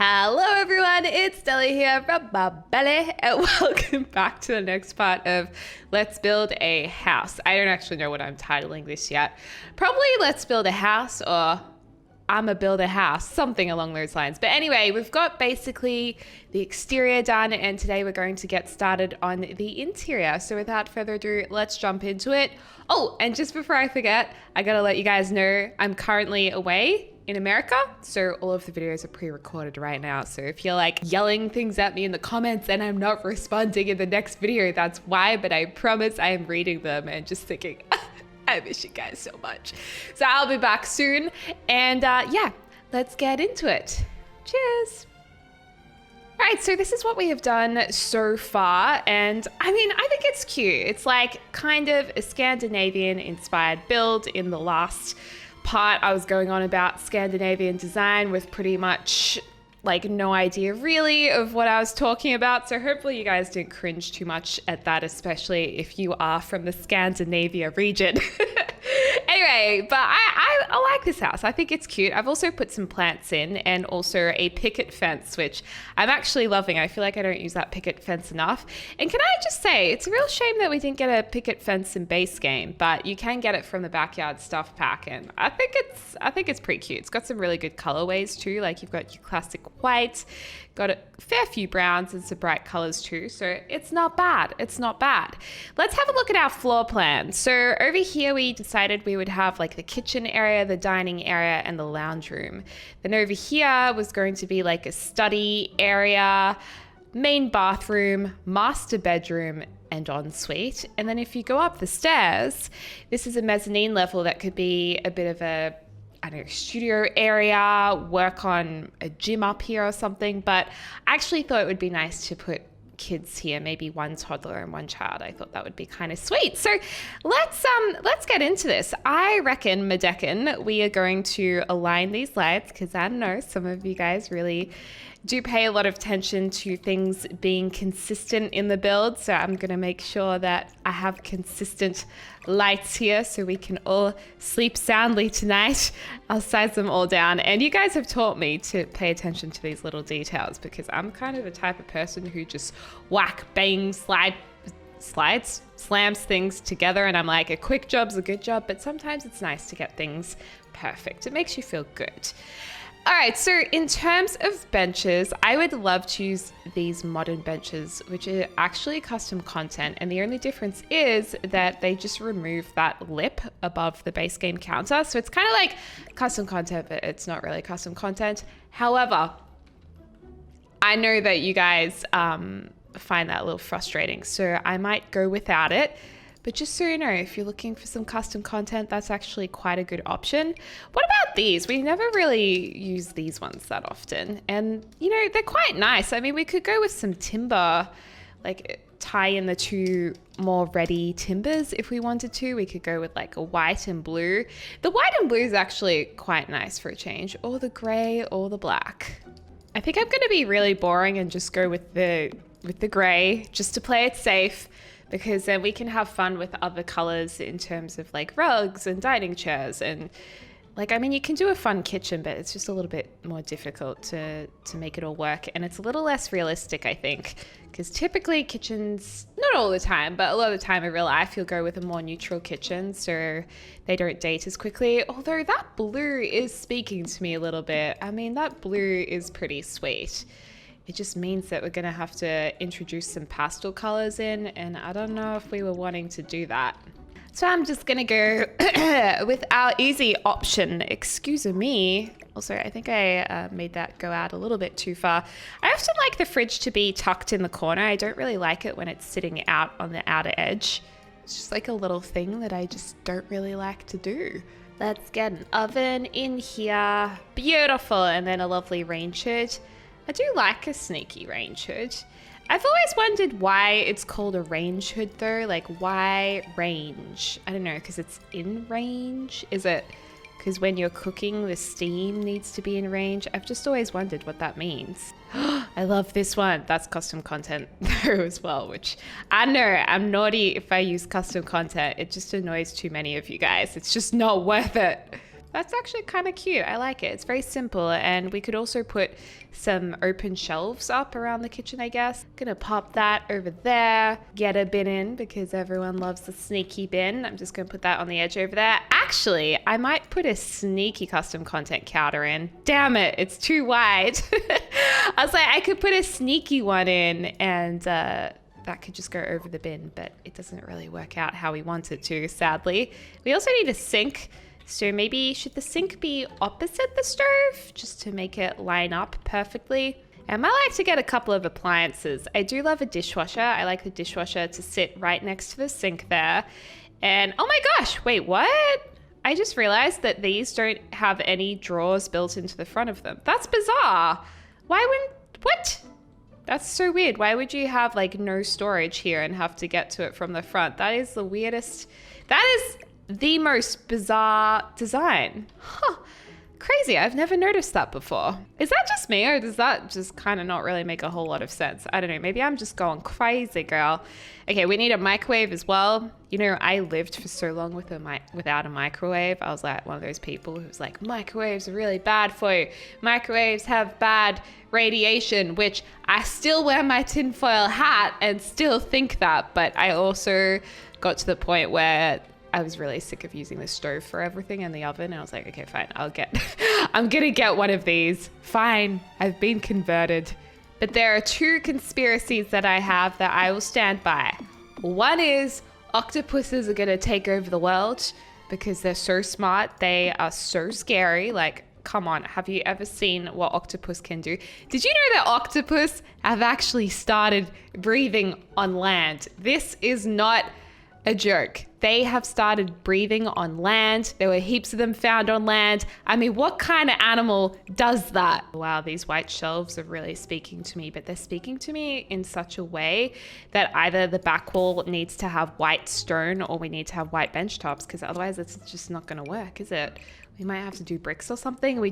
Hello everyone, it's Deli here from my belly, and welcome back to the next part of Let's Build a House. I don't actually know what I'm titling this yet. Probably Let's Build a House or I'ma Build a House, something along those lines. But anyway, we've got basically the exterior done, and today we're going to get started on the interior. So without further ado, let's jump into it. Oh, and just before I forget, I gotta let you guys know I'm currently away in America, so all of the videos are pre-recorded right now. So if you're like yelling things at me in the comments and I'm not responding in the next video, that's why, but I promise I am reading them and just thinking, I miss you guys so much. So I'll be back soon, and yeah, let's get into it. Cheers. All right, so this is what we have done so far, and I mean, I think it's cute. It's like kind of a Scandinavian inspired build. In the last part, I was going on about Scandinavian design with pretty much like no idea really of what I was talking about. So hopefully you guys didn't cringe too much at that, especially if you are from the Scandinavia region. Anyway, but I like this house. I think it's cute. I've also put some plants in and also a picket fence, which I'm actually loving. I feel like I don't use that picket fence enough. And can I just say, it's a real shame that we didn't get a picket fence in base game, but you can get it from the backyard stuff pack, and I think it's pretty cute. It's got some really good colorways too. Like you've got your classic white, got a fair few browns and some bright colors too, so it's not bad. It's not bad. Let's have a look at our floor plan. So over here we decided we would have like the kitchen area, the dining area, and the lounge room. Then over here was going to be like a study area, main bathroom, master bedroom, and ensuite. And then if you go up the stairs, this is a mezzanine level that could be a bit of a, I don't know, studio area, work on a gym up here or something. But I actually thought it would be nice to put kids here, maybe one toddler and one child. I thought that would be kind of sweet. So let's get into this. I reckon, Medekin, we are going to align these lights because I know some of you guys really do pay a lot of attention to things being consistent in the build. So I'm going to make sure that I have consistent lights here so we can all sleep soundly tonight. I'll size them all down. And you guys have taught me to pay attention to these little details because I'm kind of the type of person who just whack, bang, slams things together. And I'm like, a quick job's a good job, but sometimes it's nice to get things perfect. It makes you feel good. All right, so in terms of benches, I would love to use these modern benches, which are actually custom content. And the only difference is that they just remove that lip above the base game counter. So it's kind of like custom content, but it's not really custom content. However, I know that you guys find that a little frustrating, so I might go without it. But just so you know, if you're looking for some custom content, that's actually quite a good option. What about these? We never really use these ones that often. And, you know, they're quite nice. I mean, we could go with some timber, like tie in the two more ready timbers if we wanted to. We could go with like a white and blue. The white and blue is actually quite nice for a change, or the gray or the black. I think I'm going to be really boring and just go with the gray just to play it safe, because then we can have fun with other colors in terms of like rugs and dining chairs. And like, I mean, you can do a fun kitchen, but it's just a little bit more difficult to make it all work. And it's a little less realistic, I think, because typically kitchens, not all the time, but a lot of the time in real life, you'll go with a more neutral kitchen so they don't date as quickly. Although that blue is speaking to me a little bit. I mean, that blue is pretty sweet. It just means that we're going to have to introduce some pastel colors in, and I don't know if we were wanting to do that. So I'm just going to go with our easy option. Excuse me. Also, I think I made that go out a little bit too far. I often like the fridge to be tucked in the corner. I don't really like it when it's sitting out on the outer edge. It's just like a little thing that I just don't really like to do. Let's get an oven in here. Beautiful. And then a lovely range hood. I do like a sneaky range hood. I've always wondered why it's called a range hood though. Like, why range? I don't know, because it's in range? Is it because when you're cooking, the steam needs to be in range? I've just always wondered what that means. I love this one. That's custom content though as well, which I know I'm naughty if I use custom content. It just annoys too many of you guys. It's just not worth it. That's actually kind of cute. I like it. It's very simple. And we could also put some open shelves up around the kitchen, I guess. Gonna pop that over there. Get a bin in because everyone loves the sneaky bin. I'm just gonna put that on the edge over there. Actually, I might put a sneaky custom content counter in. Damn it, it's too wide. I was like, I could put a sneaky one in and that could just go over the bin, but it doesn't really work out how we want it to, sadly. We also need a sink. So maybe should the sink be opposite the stove just to make it line up perfectly? I might like to get a couple of appliances. I do love a dishwasher. I like the dishwasher to sit right next to the sink there. And oh my gosh, wait, what? I just realized that these don't have any drawers built into the front of them. That's bizarre. What? That's so weird. Why would you have like no storage here and have to get to it from the front? That is the weirdest. That is the most bizarre design. Huh. Crazy. I've never noticed that before. Is that just me or does that just kind of not really make a whole lot of sense? I don't know. Maybe I'm just going crazy, girl. Okay, we need a microwave as well. You know, I lived for so long without a microwave. I was like one of those people who was like, microwaves are really bad for you. Microwaves have bad radiation, which I still wear my tinfoil hat and still think that. But I also got to the point where I was really sick of using the stove for everything and the oven. And I was like, okay, fine, I'm gonna get one of these. Fine, I've been converted. But there are two conspiracies that I have that I will stand by. One is octopuses are gonna take over the world because they're so smart. They are so scary. Like, come on, have you ever seen what octopus can do? Did you know that octopus have actually started breathing on land? This is not a joke. They have started breathing on land. There were heaps of them found on land. I mean, what kind of animal does that? Wow, these white shelves are really speaking to me, but they're speaking to me in such a way that either the back wall needs to have white stone or we need to have white bench tops because otherwise it's just not going to work, is it? We might have to do bricks or something.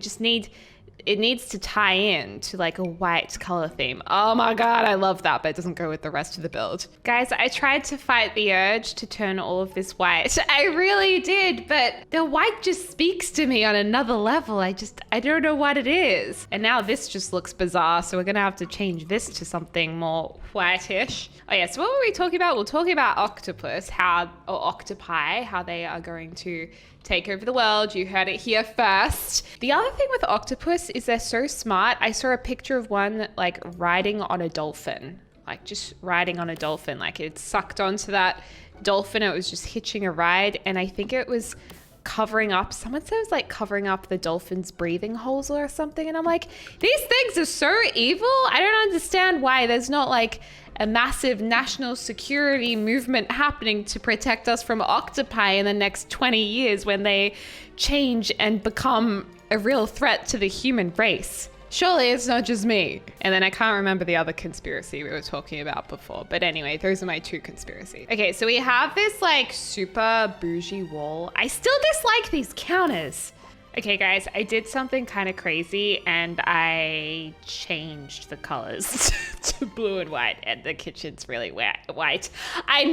It needs to tie in to like a white color theme. Oh my God, I love that, but it doesn't go with the rest of the build. Guys, I tried to fight the urge to turn all of this white. I really did, but the white just speaks to me on another level. I don't know what it is. And now this just looks bizarre, so we're gonna have to change this to something more whitish. Oh yeah, so what were we talking about? We're talking about octopus, or octopi, how they are going to take over the world. You heard it here first. The other thing with octopus is they're so smart. I saw a picture of one like riding on a dolphin, like just riding on a dolphin. Like it sucked onto that dolphin. It was just hitching a ride. And I think it was covering up, someone said it was like covering up the dolphin's breathing holes or something. And I'm like, these things are so evil. I don't understand why there's not like a massive national security movement happening to protect us from octopi in the next 20 years when they change and become a real threat to the human race. Surely it's not just me. And then I can't remember the other conspiracy we were talking about before. But anyway, those are my two conspiracies. Okay, so we have this like super bougie wall. I still dislike these counters. Okay guys, I did something kind of crazy and I changed the colors to blue and white and the kitchen's really white. I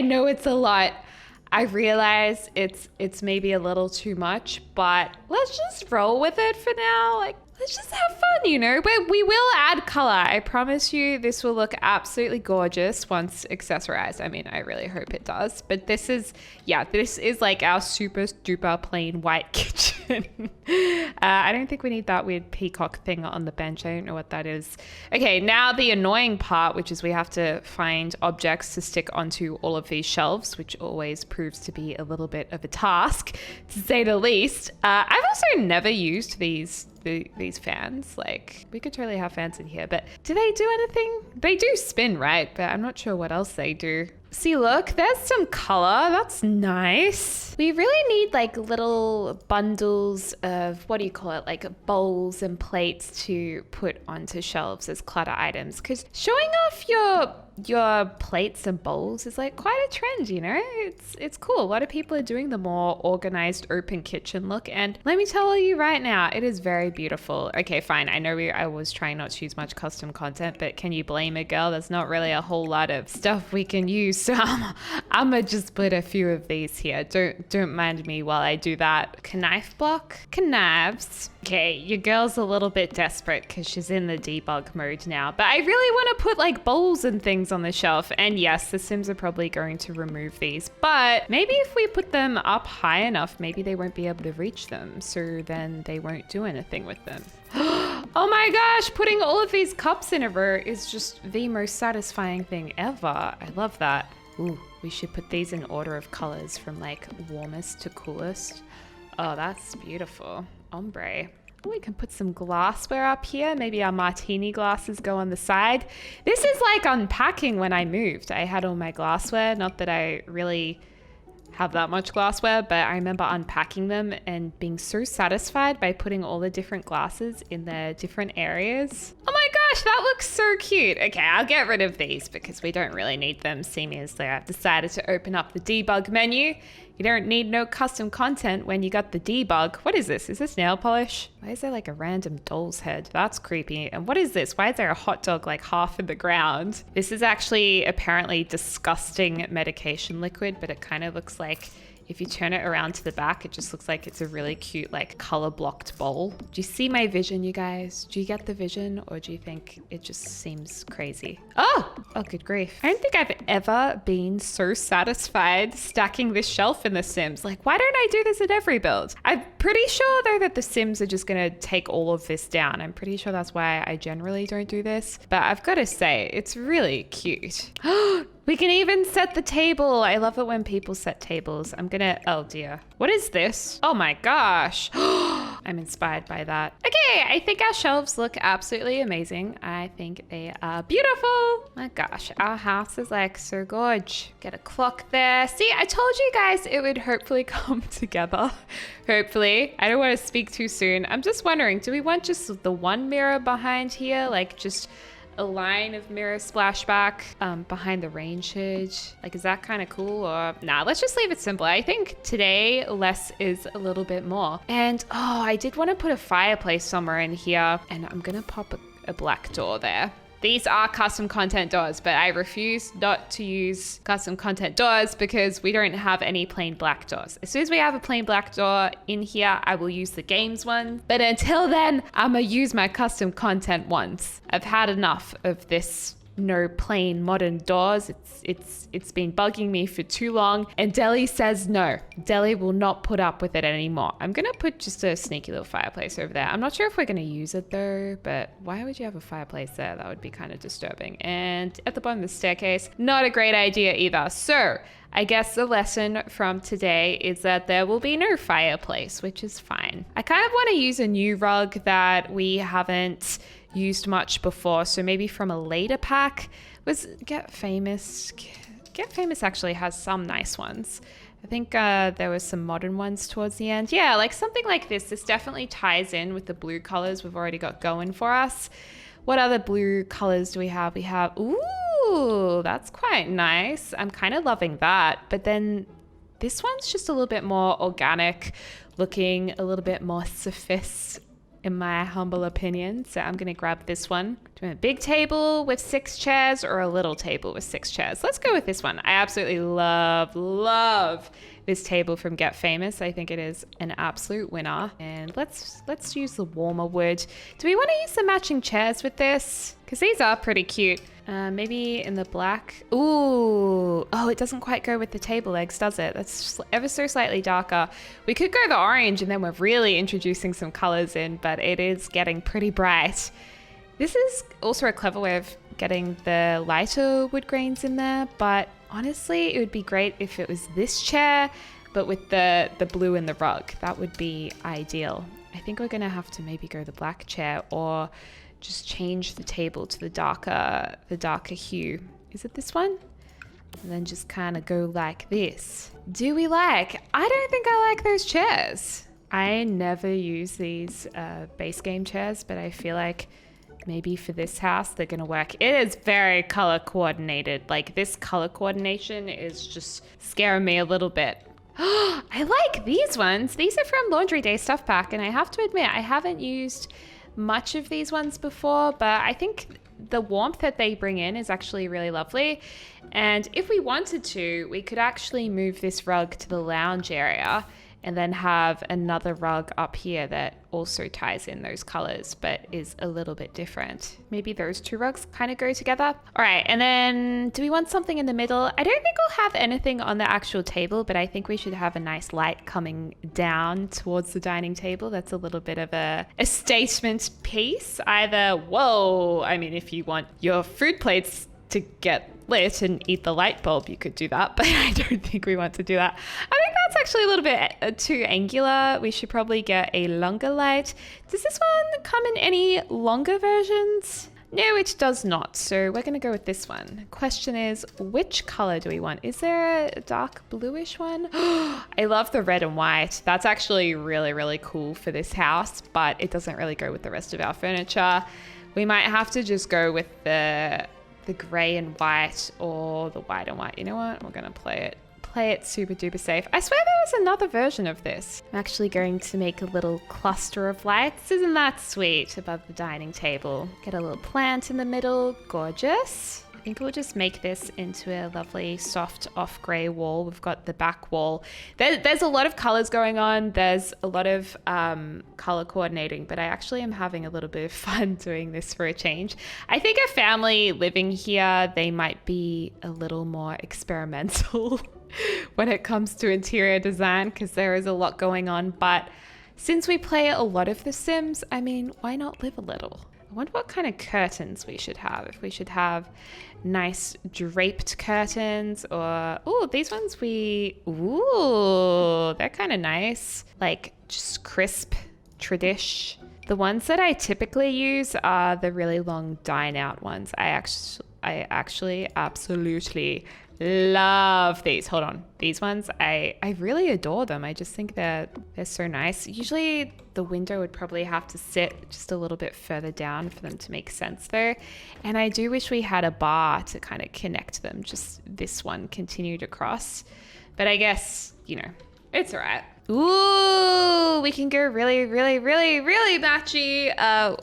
know it's a lot. I realize it's maybe a little too much, but let's just roll with it for now. Like, let's just have fun, you know? But we will add color. I promise you this will look absolutely gorgeous once accessorized. I mean, I really hope it does. But this is like our super duper plain white kitchen. I don't think we need that weird peacock thing on the bench. I don't know what that is. Okay, now the annoying part, which is we have to find objects to stick onto all of these shelves, which always proves to be a little bit of a task, to say the least. I've also never used these fans. Like, we could totally have fans in here, but do they do anything? They do spin, right? But I'm not sure what else they do. See, look, there's some color. That's nice. We really need like little bundles of, what do you call it? Like bowls and plates to put onto shelves as clutter items. Because showing off your plates and bowls is like quite a trend, you know? It's cool. A lot of people are doing the more organized open kitchen look. And let me tell you right now, it is very beautiful. Okay, fine. I know I was trying not to use much custom content, but can you blame a girl? There's not really a whole lot of stuff we can use So I'm gonna just put a few of these here. Don't mind me while I do that. Knife block, knives. Okay, your girl's a little bit desperate because she's in the debug mode now, but I really want to put like bowls and things on the shelf. And yes, the Sims are probably going to remove these, but maybe if we put them up high enough, maybe they won't be able to reach them. So then they won't do anything with them. Oh my gosh, putting all of these cups in a row is just the most satisfying thing ever. I love that. Ooh, we should put these in order of colors from like warmest to coolest. Oh, that's beautiful. Ombre. Oh, we can put some glassware up here. Maybe our martini glasses go on the side. This is like unpacking when I moved. I had all my glassware. Not that I really have that much glassware, but I remember unpacking them and being so satisfied by putting all the different glasses in their different areas. Oh my gosh, that looks so cute. Okay, I'll get rid of these because we don't really need them, seeing as I've decided to open up the debug menu. You don't need no custom content when you got the debug. What is this? Is this nail polish? Why is there like a random doll's head? That's creepy. And what is this? Why is there a hot dog like half in the ground? This is actually apparently disgusting medication liquid, but it kind of looks like if you turn it around to the back, it just looks like it's a really cute, like color blocked bowl. Do you see my vision, you guys? Do you get the vision, or do you think it just seems crazy? Oh, good grief. I don't think I've ever been so satisfied stacking this shelf in The Sims. Like, why don't I do this in every build? I'm pretty sure though that The Sims are just gonna take all of this down. I'm pretty sure that's why I generally don't do this, but I've got to say, it's really cute. We can even set the table. I love it when people set tables. Oh dear. What is this? Oh my gosh. I'm inspired by that. Okay, I think our shelves look absolutely amazing. I think they are beautiful. My gosh, our house is like so gorge. Get a clock there. See, I told you guys it would hopefully come together. Hopefully. I don't want to speak too soon. I'm just wondering, do we want just the one mirror behind here? Like just a line of mirror splashback behind the range hood. Like, is that kind of cool? Or nah, let's just leave it simple. I think today less is a little bit more. And oh, I did want to put a fireplace somewhere in here, and I'm gonna pop a black door there. These are custom content doors, but I refuse not to use custom content doors because we don't have any plain black doors. As soon as we have a plain black door in here, I will use the games one. But until then, I'm gonna use my custom content ones. I've had enough of this no plain modern doors. It's been bugging me for too long, and Deli says no. Deli will not put up with it anymore. I'm gonna put just a sneaky little fireplace over there. I'm not sure if we're gonna use it though, but why would you have a fireplace there? That would be kind of disturbing. And at the bottom of the staircase, not a great idea either. So I guess the lesson from today is that there will be no fireplace, which is fine. I kind of want to use a new rug that we haven't used much before, so maybe from a later pack. Was Get Famous actually has some nice ones. I think there were some modern ones towards the end. Yeah, like something like this. This definitely ties in with the blue colors we've already got going for us. What other blue colors do we have? We have, ooh, that's quite nice. I'm kind of loving that. But then this one's just a little bit more organic looking, a little bit more sophisticated, in my humble opinion. So I'm gonna grab this one. Do we want a big table with 6 chairs or a little table with 6 chairs? Let's go with this one. I absolutely love this table from Get Famous. I think it is an absolute winner. And let's use the warmer wood. Do we want to use the matching chairs with this? Because these are pretty cute. Maybe in the black. Ooh. Oh, it doesn't quite go with the table legs, does it? That's ever so slightly darker. We could go the orange and then we're really introducing some colors in, but it is getting pretty bright. This is also a clever way of getting the lighter wood grains in there, but honestly, it would be great if it was this chair, but with the blue in the rug. That would be ideal. I think we're gonna have to maybe go the black chair or just change the table to the darker hue. Is it this one? And then just kind of go like this. I don't think I like those chairs. I never use these base game chairs, but I feel like maybe for this house they're gonna work. It is very color coordinated. Like, this color coordination is just scaring me a little bit. I like these ones. These are from Laundry Day Stuff Pack, and I have to admit I haven't used much of these ones before, but I think the warmth that they bring in is actually really lovely. And if we wanted to, we could actually move this rug to the lounge area and then have another rug up here that also ties in those colors, but is a little bit different. Maybe those two rugs kind of go together. All right, and then do we want something in the middle? I don't think we'll have anything on the actual table, but I think we should have a nice light coming down towards the dining table. That's a little bit of a statement piece. Either, whoa, I mean, if you want your food plates to get lit and eat the light bulb, you could do that, but I don't think we want to do that. I think that's actually a little bit too angular. We should probably get a longer light. Does this one come in any longer versions? No, it does not. So we're going to go with this one. Question is, which color do we want? Is there a dark bluish one? I love the red and white. That's actually really, really cool for this house, but it doesn't really go with the rest of our furniture. We might have to just go with the gray and white or the white and white. You know what? We're going to play it super duper safe. I swear there was another version of this. I'm actually going to make a little cluster of lights. Isn't that sweet? Above the dining table. Get a little plant in the middle. Gorgeous. I think we'll just make this into a lovely soft off gray wall. We've got the back wall. There's a lot of colors going on. There's a lot of color coordinating, but I actually am having a little bit of fun doing this for a change. I think a family living here, they might be a little more experimental when it comes to interior design because there is a lot going on. But since we play a lot of The Sims, I mean, why not live a little? I wonder what kind of curtains we should have. If we should have nice draped curtains or, oh, these ones they're kind of nice. Like just crisp, tradish. The ones that I typically use are the really long dine out ones. I actually absolutely love these. Hold on. These ones, I really adore them. I just think they're so nice. Usually the window would probably have to sit just a little bit further down for them to make sense though. And I do wish we had a bar to kind of connect them. Just this one continued across. But I guess, you know, it's all right. Ooh, we can go really, really, really, really matchy.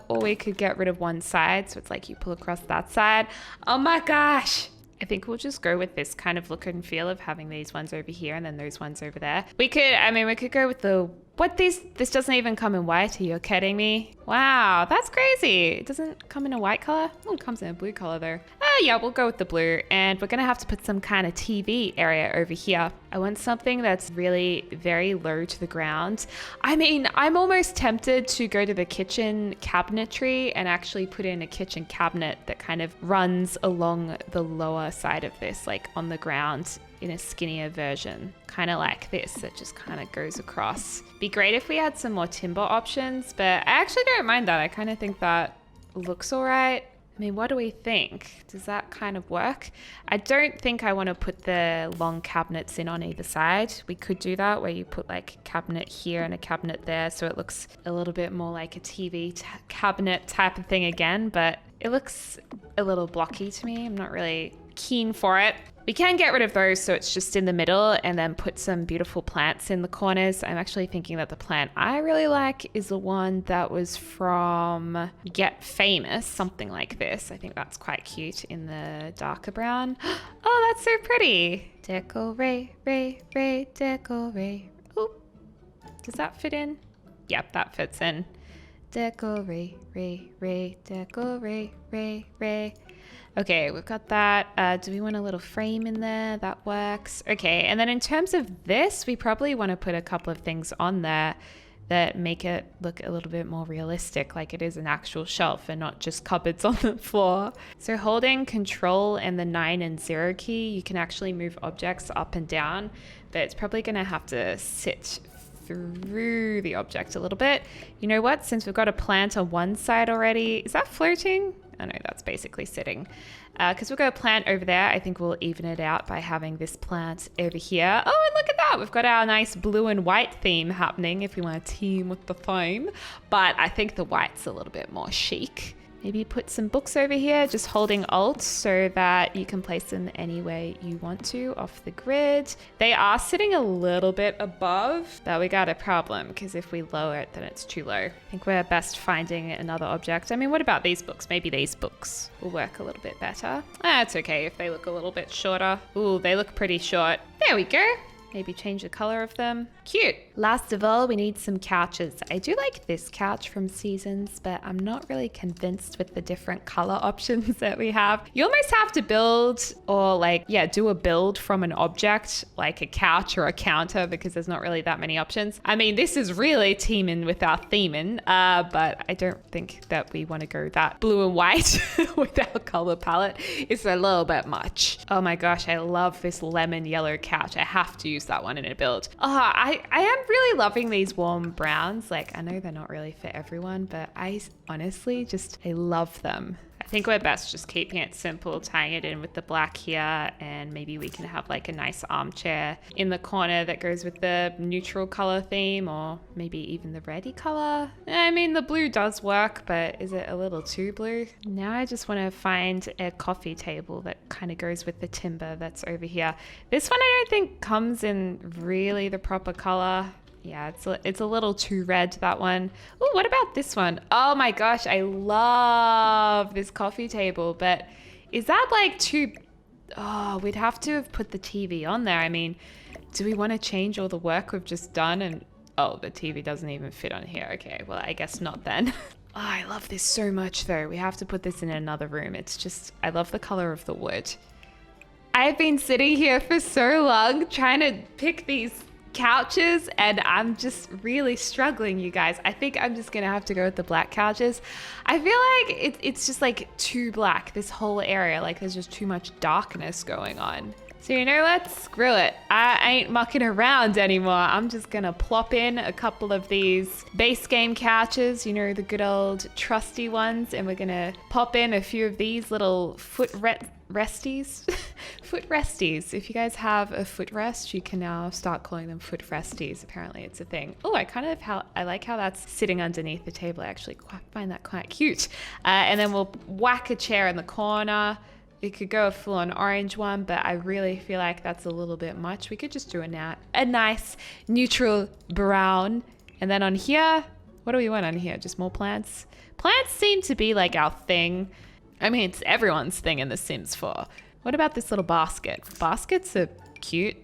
Or we could get rid of one side. So it's like you pull across that side. Oh my gosh. I think we'll just go with this kind of look and feel of having these ones over here and then those ones over there. We could go with the, this doesn't even come in white. Are you kidding me? Wow, that's crazy. It doesn't come in a white color. Oh, it comes in a blue color though. Yeah, we'll go with the blue, and we're gonna have to put some kind of TV area over here. I want something that's really very low to the ground. I mean, I'm almost tempted to go to the kitchen cabinetry and actually put in a kitchen cabinet that kind of runs along the lower side of this, like on the ground in a skinnier version, kind of like this, that just kind of goes across. Be great if we had some more timber options, but I actually don't mind that. I kind of think that looks all right. I mean, what do we think? Does that kind of work? I don't think I want to put the long cabinets in on either side. We could do that where you put like a cabinet here and a cabinet there, so it looks a little bit more like a TV cabinet type of thing again, but it looks a little blocky to me. I'm not really keen for it. We can get rid of those so it's just in the middle and then put some beautiful plants in the corners. I'm actually thinking that the plant I really like is the one that was from Get Famous, something like this. I think that's quite cute in the darker brown. Oh, that's so pretty. Decorate, ray, decorate. Oh, does that fit in? Yep, that fits in. Decorate, ray, decorate, ray. Okay, we've got that. Do we want a little frame in there? That works. Okay, and then in terms of this, we probably want to put a couple of things on there that make it look a little bit more realistic, like it is an actual shelf and not just cupboards on the floor. So holding Control and the 9 and 0 key, you can actually move objects up and down, but it's probably going to have to sit through the object a little bit. You know what? Since we've got a plant on one side already, is that floating? Oh no, that's basically sitting. Because we've got a plant over there, I think we'll even it out by having this plant over here. Oh, and look at that. We've got our nice blue and white theme happening if we want to team with the theme. But I think the white's a little bit more chic. Maybe put some books over here, just holding Alt so that you can place them any way you want to off the grid. They are sitting a little bit above, but we got a problem because if we lower it, then it's too low. I think we're best finding another object. I mean, what about these books? Maybe these books will work a little bit better. It's okay if they look a little bit shorter. Ooh, they look pretty short. There we go. Maybe change the color of them. Cute. Last of all, we need some couches. I do like this couch from Seasons, but I'm not really convinced with the different color options that we have. You almost have to build or do a build from an object like a couch or a counter because there's not really that many options. I mean, this is really teaming with our theming, but I don't think that we want to go that blue and white with our color palette. It's a little bit much. Oh my gosh, I love this lemon yellow couch. I have to use that one in a build. I am really loving these warm browns. Like, I know they're not really for everyone, but I honestly I love them. I think we're best just keeping it simple, tying it in with the black here, and maybe we can have like a nice armchair in the corner that goes with the neutral color theme, or maybe even the reddy color. I mean, the blue does work, but is it a little too blue? Now I just want to find a coffee table that kind of goes with the timber that's over here. This one I don't think comes in really the proper color. Yeah, it's a little too red, that one. Oh, what about this one? Oh my gosh, I love this coffee table, but is that like too... Oh, we'd have to have put the TV on there. I mean, do we want to change all the work we've just done? And oh, the TV doesn't even fit on here. Okay, well, I guess not then. Oh, I love this so much though. We have to put this in another room. It's just, I love the color of the wood. I've been sitting here for so long trying to pick these couches and I'm just really struggling, you guys. I think I'm just gonna have to go with the black couches. I feel like it's just like too black, this whole area. Like there's just too much darkness going on. So you know what? Screw it. I ain't mucking around anymore. I'm just gonna plop in a couple of these base game couches, you know, the good old trusty ones, and we're gonna pop in a few of these little resties. Foot resties. If you guys have a footrest, you can now start calling them foot resties. Apparently it's a thing. Oh, I like how that's sitting underneath the table. I actually find that quite cute. And then we'll whack a chair in the corner. We could go a full-on orange one, but I really feel like that's a little bit much. We could just do a nice neutral brown. And then on here, what do we want on here? Just more plants? Plants seem to be like our thing. I mean, it's everyone's thing in The Sims 4. What about this little basket? Baskets are cute.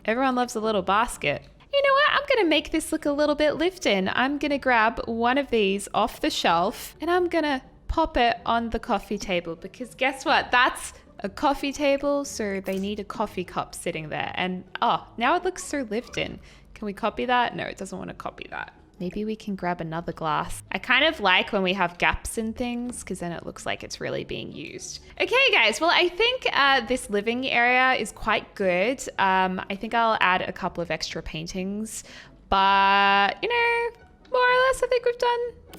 Everyone loves a little basket. You know what? I'm gonna make this look a little bit lived-in. I'm gonna grab one of these off the shelf and I'm gonna pop it on the coffee table, because guess what? That's a coffee table, so they need a coffee cup sitting there. And oh, now it looks so lived in. Can we copy that? No, it doesn't want to copy that. Maybe we can grab another glass. I kind of like when we have gaps in things, because then it looks like it's really being used. Okay, guys. Well, I think this living area is quite good. I think I'll add a couple of extra paintings, but you know, more or less, I think we've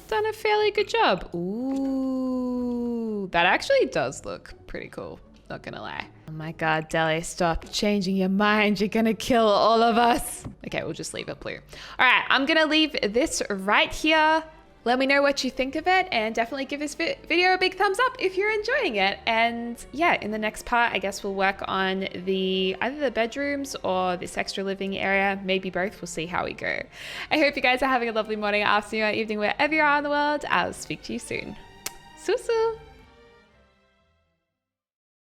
done a fairly good job. Ooh, that actually does look pretty cool. Not gonna lie. Oh my God, Deli, stop changing your mind. You're gonna kill all of us. Okay, we'll just leave it blue. All right, I'm gonna leave this right here. Let me know what you think of it, and definitely give this video a big thumbs up if you're enjoying it. And yeah, in the next part, I guess we'll work on either the bedrooms or this extra living area, maybe both. We'll see how we go. I hope you guys are having a lovely morning, afternoon, or evening, wherever you are in the world. I'll speak to you soon. Susu.